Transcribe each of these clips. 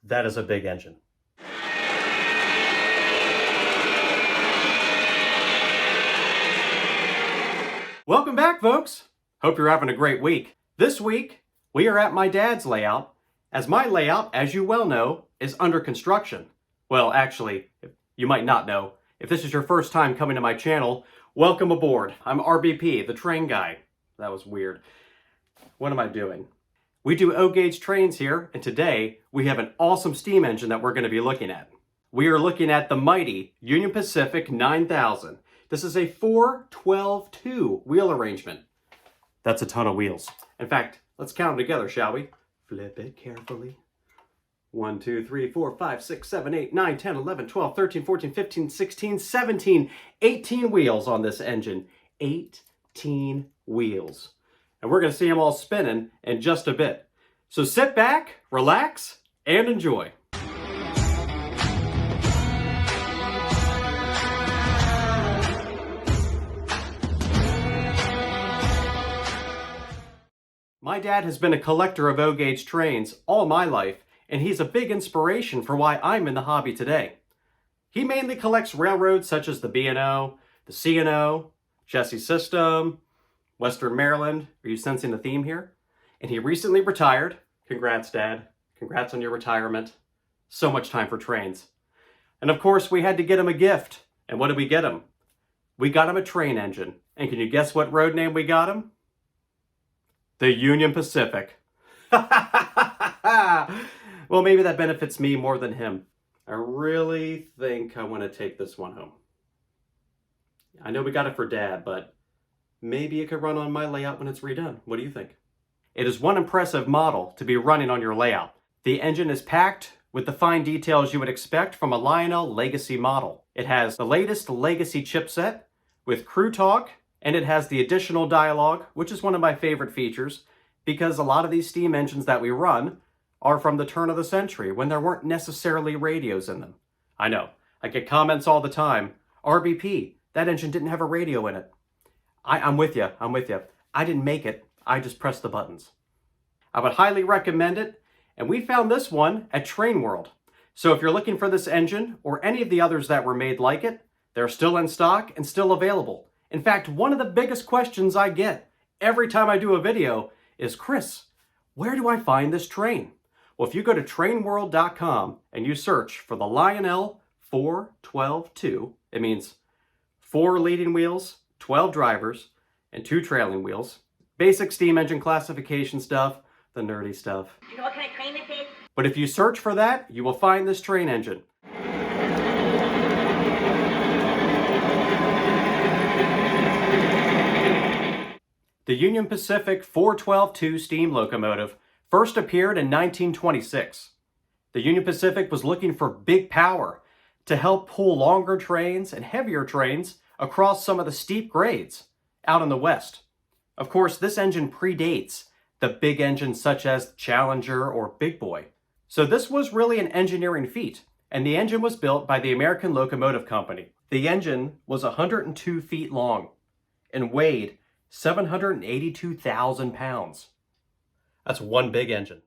That is a big engine. Welcome back, folks. Hope you're having a great week. This week, we are at my dad's layout, as my layout, as you well know, is under construction. Well, actually, you might not know. If this is your first time coming to my channel, welcome aboard. I'm RBP, the train guy. That was weird. What am I doing? We do O-gauge trains here, and today we have an awesome steam engine that we're going to be looking at. We are looking at the mighty Union Pacific 9000. This is a 4-12-2 wheel arrangement. That's a ton of wheels. In fact, let's count them together, shall we? Flip it carefully. 1, 2, 3, 4, 5, 6, 7, 8, 9, 10, 11, 12, 13, 14, 15, 16, 17, 18 wheels on this engine. 18 wheels. And we're going to see them all spinning in just a bit. So sit back, relax, and enjoy. My dad has been a collector of O-gauge trains all my life, and he's a big inspiration for why I'm in the hobby today. He mainly collects railroads such as the B&O, the C&O, Chassis System, Western Maryland. Are you sensing the theme here? And he recently retired. Congrats, Dad. Congrats on your retirement. So much time for trains. And of course, we had to get him a gift. And what did we get him? We got him a train engine. And can you guess what road name we got him? The Union Pacific. Well, maybe that benefits me more than him. I really think I want to take this one home. I know we got it for Dad, but maybe it could run on my layout when it's redone. What do you think? It is one impressive model to be running on your layout. The engine is packed with the fine details you would expect from a Lionel Legacy model. It has the latest Legacy chipset with crew talk, and it has the additional dialogue, which is one of my favorite features, because a lot of these steam engines that we run are from the turn of the century, when there weren't necessarily radios in them. I know, I get comments all the time, RBP, that engine didn't have a radio in it. I'm with you, I didn't make it, I just pressed the buttons. I would highly recommend it, and we found this one at Train World. So if you're looking for this engine, or any of the others that were made like it, they're still in stock and still available. In fact, one of the biggest questions I get every time I do a video is, Chris, where do I find this train? Well, if you go to trainworld.com and you search for the Lionel 4-12-2, it means 4 leading wheels, 12 drivers, and 2 trailing wheels. Basic steam engine classification stuff, the nerdy stuff. You know what kind of train this is? But if you search for that, you will find this train engine. The Union Pacific 4-12-2 steam locomotive first appeared in 1926. The Union Pacific was looking for big power to help pull longer trains and heavier trains across some of the steep grades out in the West. Of course, this engine predates the big engines such as Challenger or Big Boy. So this was really an engineering feat, and the engine was built by the American Locomotive Company. The engine was 102 feet long and weighed 782,000 pounds. That's one big engine.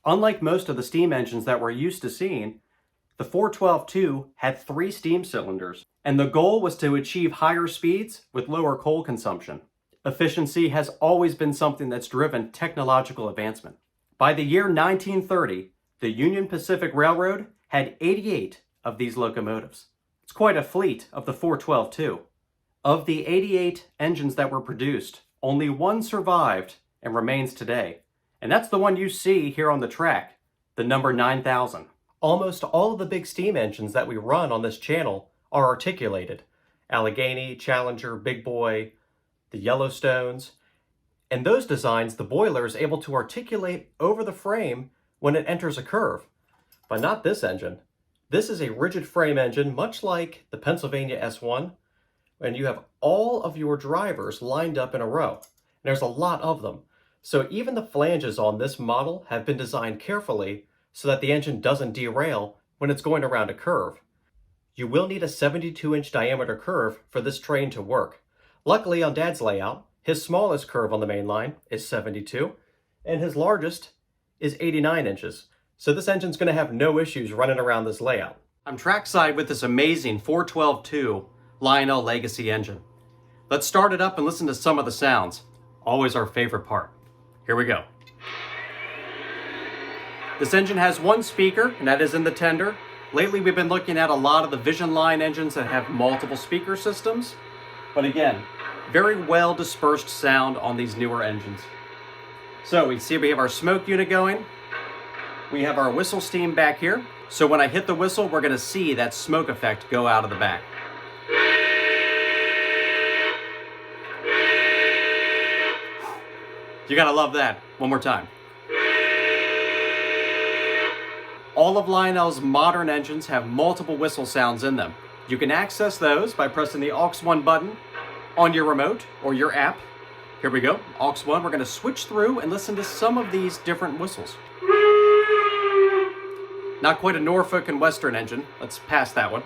Unlike most of the steam engines that we're used to seeing, the 4-12-2 had 3 steam cylinders, and the goal was to achieve higher speeds with lower coal consumption. Efficiency has always been something that's driven technological advancement. By the year 1930, the Union Pacific Railroad had 88 of these locomotives. It's quite a fleet of the 4-12-2. Of the 88 engines that were produced, only 1 survived and remains today. And that's the one you see here on the track, the number 9000. Almost all of the big steam engines that we run on this channel are articulated. Allegheny, Challenger, Big Boy, the Yellowstones. And those designs, the boiler is able to articulate over the frame when it enters a curve. But not this engine. This is a rigid frame engine, much like the Pennsylvania S1, and you have all of your drivers lined up in a row. There's a lot of them. So even the flanges on this model have been designed carefully so that the engine doesn't derail when it's going around a curve. You will need a 72-inch diameter curve for this train to work. Luckily on Dad's layout, his smallest curve on the main line is 72, and his largest is 89 inches. So this engine's going to have no issues running around this layout. I'm trackside with this amazing 412.2 Lionel Legacy engine. Let's start it up and listen to some of the sounds. Always our favorite part. Here we go. This engine has one speaker, and that is in the tender. Lately we've been looking at a lot of the Vision Line engines that have multiple speaker systems. But again, very well dispersed sound on these newer engines. So we see we have our smoke unit going. We have our whistle steam back here. So when I hit the whistle, we're going to see that smoke effect go out of the back. You gotta love that. One more time. All of Lionel's modern engines have multiple whistle sounds in them. You can access those by pressing the aux 1 button on your remote or your app. Here we go, aux 1. We're gonna switch through and listen to some of these different whistles. Not quite a Norfolk and Western engine. Let's pass that one.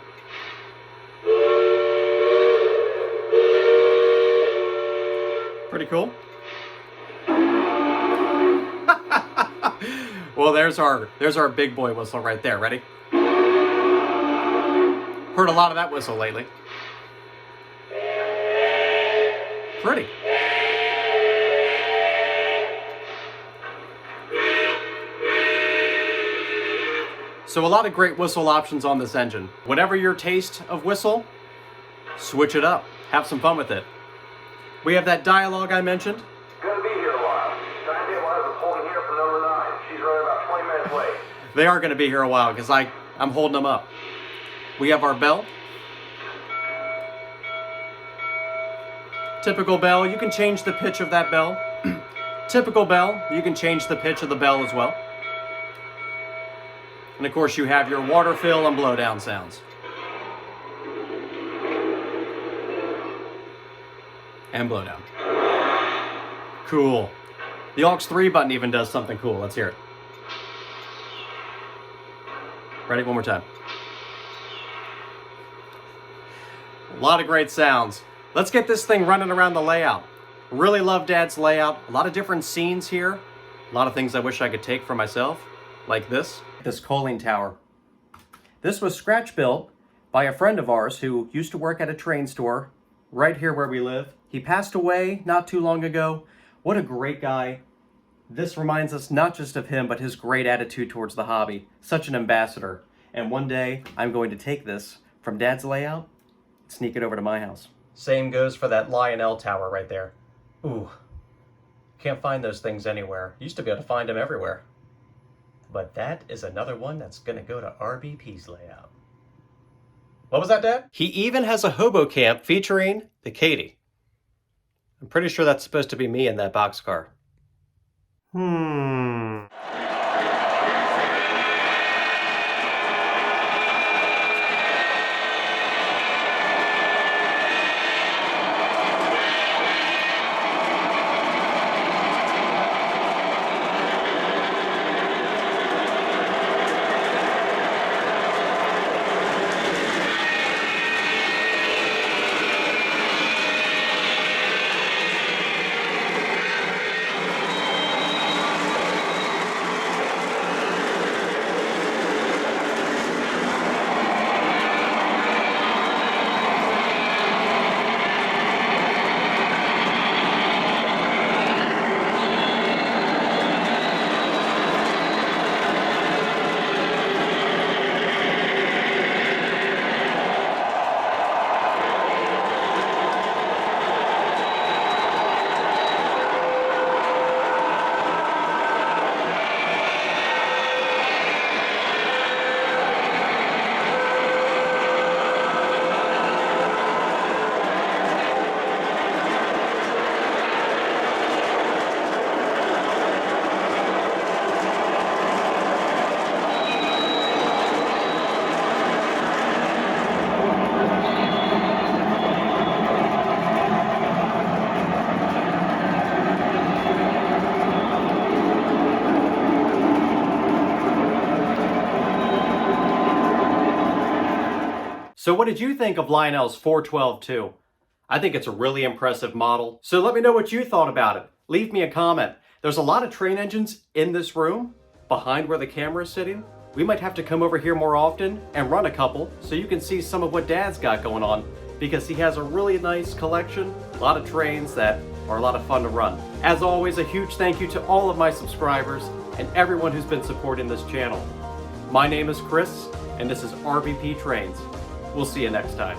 Pretty cool. Well, there's our big boy whistle right there. Ready? Heard a lot of that whistle lately. Pretty. So a lot of great whistle options on this engine. Whatever your taste of whistle, switch it up. Have some fun with it. We have that dialogue I mentioned. Gonna be here a while. Trying to get one of us holding here for number 9. She's running about 20 minutes late. They are going to be here a while because I'm holding them up. We have our bell. Typical bell, you can change the pitch of that bell. Typical bell, you can change the pitch of the bell as well. And of course you have your water fill and blowdown sounds. And blowdown. Cool. The aux 3 button even does something cool. Let's hear it. Ready? One more time. A lot of great sounds. Let's get this thing running around the layout. Really love Dad's layout. A lot of different scenes here. A lot of things I wish I could take for myself. Like this coaling tower. This was scratch built by a friend of ours who used to work at a train store right here where we live. He passed away not too long ago. What a great guy. This reminds us not just of him, but his great attitude towards the hobby. Such an ambassador. And one day, I'm going to take this from Dad's layout, sneak it over to my house. Same goes for that Lionel tower right there. Ooh, can't find those things anywhere. Used to be able to find them everywhere. But that is another one that's gonna go to RBP's layout. What was that, Dad? He even has a hobo camp featuring the Katy. I'm pretty sure that's supposed to be me in that boxcar. So what did you think of Lionel's 412-2? I think it's a really impressive model. So let me know what you thought about it. Leave me a comment. There's a lot of train engines in this room, behind where the camera is sitting. We might have to come over here more often and run a couple so you can see some of what Dad's got going on, because he has a really nice collection, a lot of trains that are a lot of fun to run. As always, a huge thank you to all of my subscribers and everyone who's been supporting this channel. My name is Chris, and this is RVP Trains. We'll see you next time.